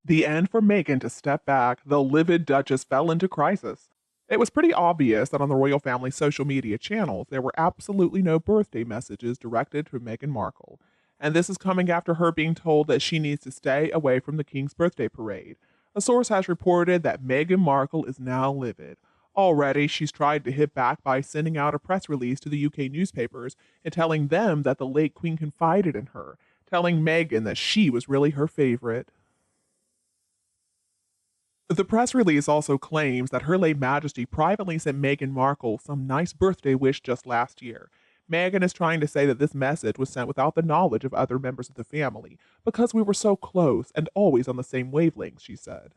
The end for Meghan to step back, the livid Duchess fell into crisis. It was pretty obvious that on the royal family's social media channels, there were absolutely no birthday messages directed to Meghan Markle. And this is coming after her being told that she needs to stay away from the King's birthday parade. A source has reported that Meghan Markle is now livid. Already, she's tried to hit back by sending out a press release to the UK newspapers and telling them that the late Queen confided in her, telling Meghan that she was really her favorite. The press release also claims that Her Late Majesty privately sent Meghan Markle some nice birthday wish just last year. Meghan is trying to say that this message was sent without the knowledge of other members of the family, because we were so close and always on the same wavelength, she said.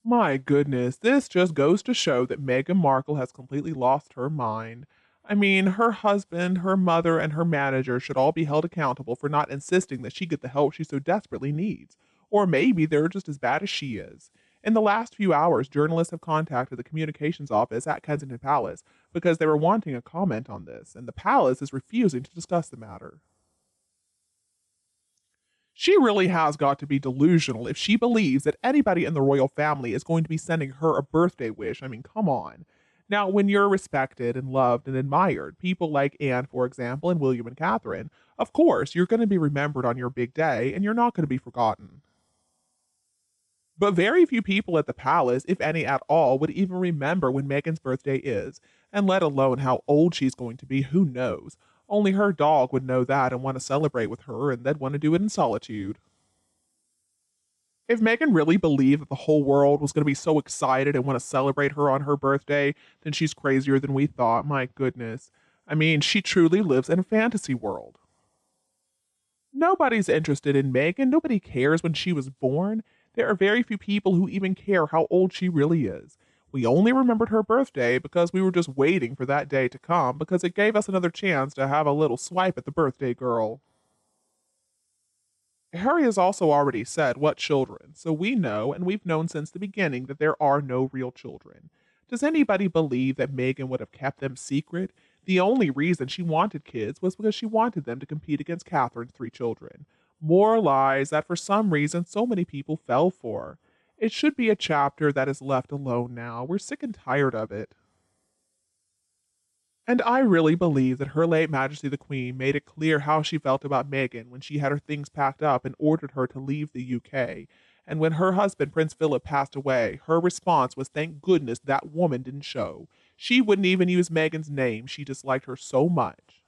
My goodness, this just goes to show that Meghan Markle has completely lost her mind. I mean, her husband, her mother, and her manager should all be held accountable for not insisting that she get the help she so desperately needs. Or maybe they're just as bad as she is. In the last few hours, journalists have contacted the communications office at Kensington Palace because they were wanting a comment on this, and the palace is refusing to discuss the matter. She really has got to be delusional if she believes that anybody in the royal family is going to be sending her a birthday wish. I mean, come on. Now, when you're respected and loved and admired, people like Anne, for example, and William and Catherine, of course, you're going to be remembered on your big day and you're not going to be forgotten. But very few people at the palace, if any at all, would even remember when Meghan's birthday is, and let alone how old she's going to be, who knows. Only her dog would know that and want to celebrate with her, and they'd want to do it in solitude. If Meghan really believed that the whole world was going to be so excited and want to celebrate her on her birthday, then she's crazier than we thought. My goodness. I mean, she truly lives in a fantasy world. Nobody's interested in Meghan. Nobody cares when she was born. There are very few people who even care how old she really is. We only remembered her birthday because we were just waiting for that day to come because it gave us another chance to have a little swipe at the birthday girl. Harry has also already said what children, so we know, and we've known since the beginning, that there are no real children. Does anybody believe that Meghan would have kept them secret? The only reason she wanted kids was because she wanted them to compete against Catherine's three children. More lies that for some reason so many people fell for. It should be a chapter that is left alone now. We're sick and tired of it. And I really believe that Her Late Majesty the Queen made it clear how she felt about Meghan when she had her things packed up and ordered her to leave the UK. And when her husband, Prince Philip, passed away, her response was thank goodness that woman didn't show. She wouldn't even use Meghan's name, she disliked her so much.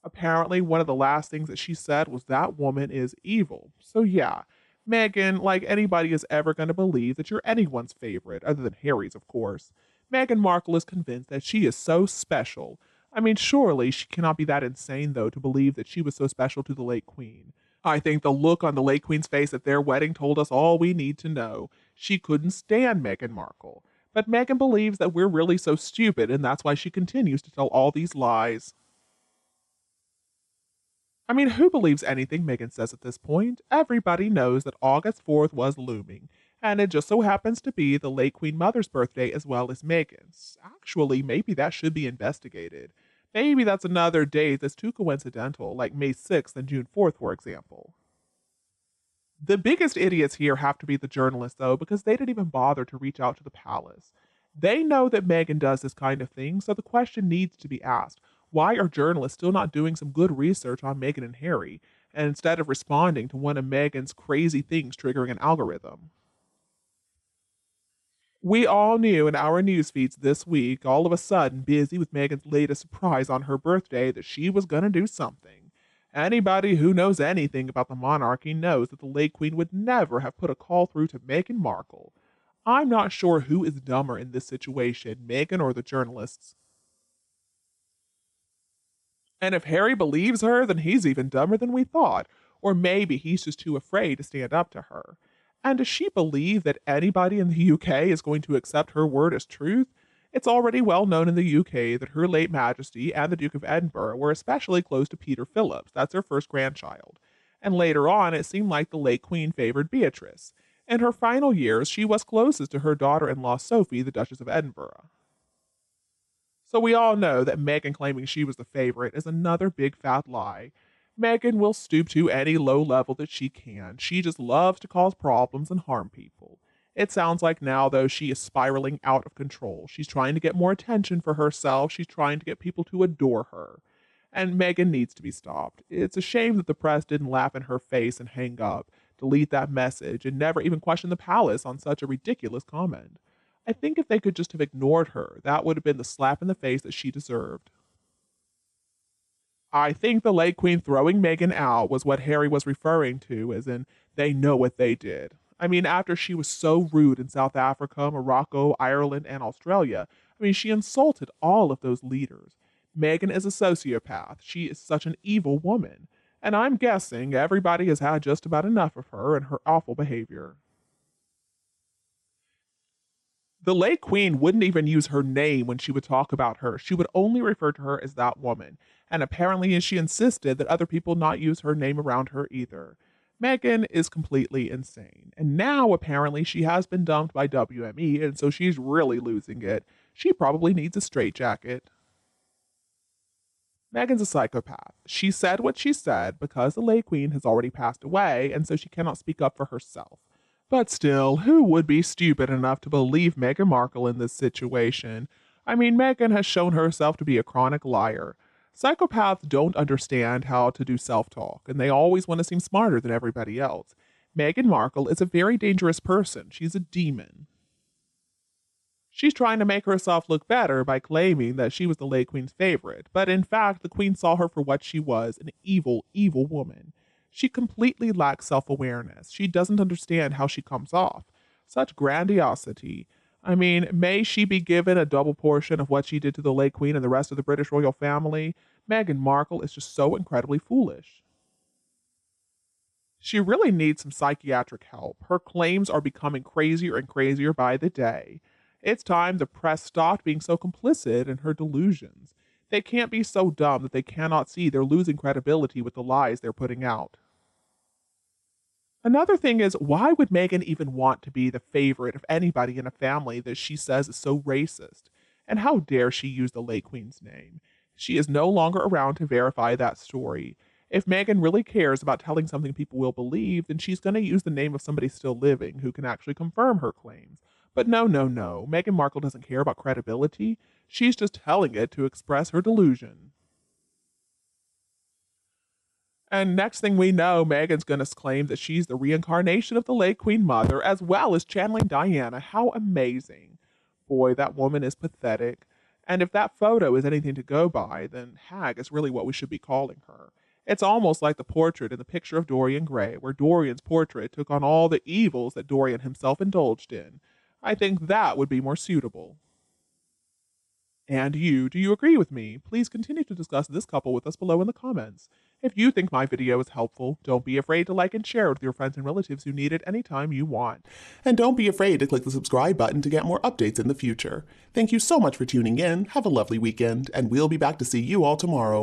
Apparently, one of the last things that she said was that woman is evil. So yeah, Meghan, like anybody is ever going to believe that you're anyone's favorite, other than Harry's, of course. Meghan Markle is convinced that she is so special. I mean, surely she cannot be that insane, though, to believe that she was so special to the late Queen. I think the look on the late Queen's face at their wedding told us all we need to know. She couldn't stand Meghan Markle. But Meghan believes that we're really so stupid, and that's why she continues to tell all these lies. I mean, who believes anything Meghan says at this point? Everybody knows that August 4th was looming, and it just so happens to be the late Queen Mother's birthday as well as Meghan's. Actually, maybe that should be investigated. Maybe that's another date that's too coincidental, like May 6th and June 4th, for example. The biggest idiots here have to be the journalists, though, because they didn't even bother to reach out to the palace. They know that Meghan does this kind of thing, so the question needs to be asked. Why are journalists still not doing some good research on Meghan and Harry, and instead of responding to one of Meghan's crazy things triggering an algorithm? We all knew in our news feeds this week, all of a sudden busy with Meghan's latest surprise on her birthday, that she was going to do something. Anybody who knows anything about the monarchy knows that the late Queen would never have put a call through to Meghan Markle. I'm not sure who is dumber in this situation, Meghan or the journalists. And if Harry believes her, then he's even dumber than we thought. Or maybe he's just too afraid to stand up to her. And does she believe that anybody in the UK is going to accept her word as truth? It's already well known in the UK that Her Late Majesty and the Duke of Edinburgh were especially close to Peter Phillips, that's their first grandchild. And later on, it seemed like the late Queen favored Beatrice. In her final years, she was closest to her daughter in law Sophie, the Duchess of Edinburgh. So we all know that Meghan claiming she was the favorite is another big fat lie. Meghan will stoop to any low level that she can. She just loves to cause problems and harm people. It sounds like now, though, she is spiraling out of control. She's trying to get more attention for herself. She's trying to get people to adore her. And Meghan needs to be stopped. It's a shame that the press didn't laugh in her face and hang up, delete that message, and never even question the palace on such a ridiculous comment. I think if they could just have ignored her, that would have been the slap in the face that she deserved. I think the late Queen throwing Meghan out was what Harry was referring to, as in, they know what they did. I mean, after she was so rude in South Africa, Morocco, Ireland, and Australia, I mean, she insulted all of those leaders. Meghan is a sociopath. She is such an evil woman. And I'm guessing everybody has had just about enough of her and her awful behavior. The late Queen wouldn't even use her name when she would talk about her. She would only refer to her as that woman. And apparently, she insisted that other people not use her name around her either. Meghan is completely insane. And now, apparently, she has been dumped by WME, and so she's really losing it. She probably needs a straitjacket. Meghan's a psychopath. She said what she said because the late Queen has already passed away, and so she cannot speak up for herself. But still, who would be stupid enough to believe Meghan Markle in this situation? I mean, Meghan has shown herself to be a chronic liar. Psychopaths don't understand how to do self talk, and they always want to seem smarter than everybody else. Meghan Markle is a very dangerous person. She's a demon. She's trying to make herself look better by claiming that she was the late Queen's favorite, but in fact, the Queen saw her for what she was, an evil, evil woman. She completely lacks self awareness. She doesn't understand how she comes off. Such grandiosity. I mean, may she be given a double portion of what she did to the late Queen and the rest of the British royal family? Meghan Markle is just so incredibly foolish. She really needs some psychiatric help. Her claims are becoming crazier and crazier by the day. It's time the press stopped being so complicit in her delusions. They can't be so dumb that they cannot see they're losing credibility with the lies they're putting out. Another thing is, why would Meghan even want to be the favorite of anybody in a family that she says is so racist? And how dare she use the late Queen's name? She is no longer around to verify that story. If Meghan really cares about telling something people will believe, then she's going to use the name of somebody still living who can actually confirm her claims. But no, no, no. Meghan Markle doesn't care about credibility. She's just telling it to express her delusion. And next thing we know, Meghan's going to claim that she's the reincarnation of the late Queen Mother, as well as channeling Diana. How amazing. Boy, that woman is pathetic. And if that photo is anything to go by, then hag is really what we should be calling her. It's almost like the portrait in the picture of Dorian Gray, where Dorian's portrait took on all the evils that Dorian himself indulged in. I think that would be more suitable. And you, do you agree with me? Please continue to discuss this couple with us below in the comments. If you think my video is helpful, don't be afraid to like and share it with your friends and relatives who need it anytime you want. And don't be afraid to click the subscribe button to get more updates in the future. Thank you so much for tuning in, have a lovely weekend, and we'll be back to see you all tomorrow.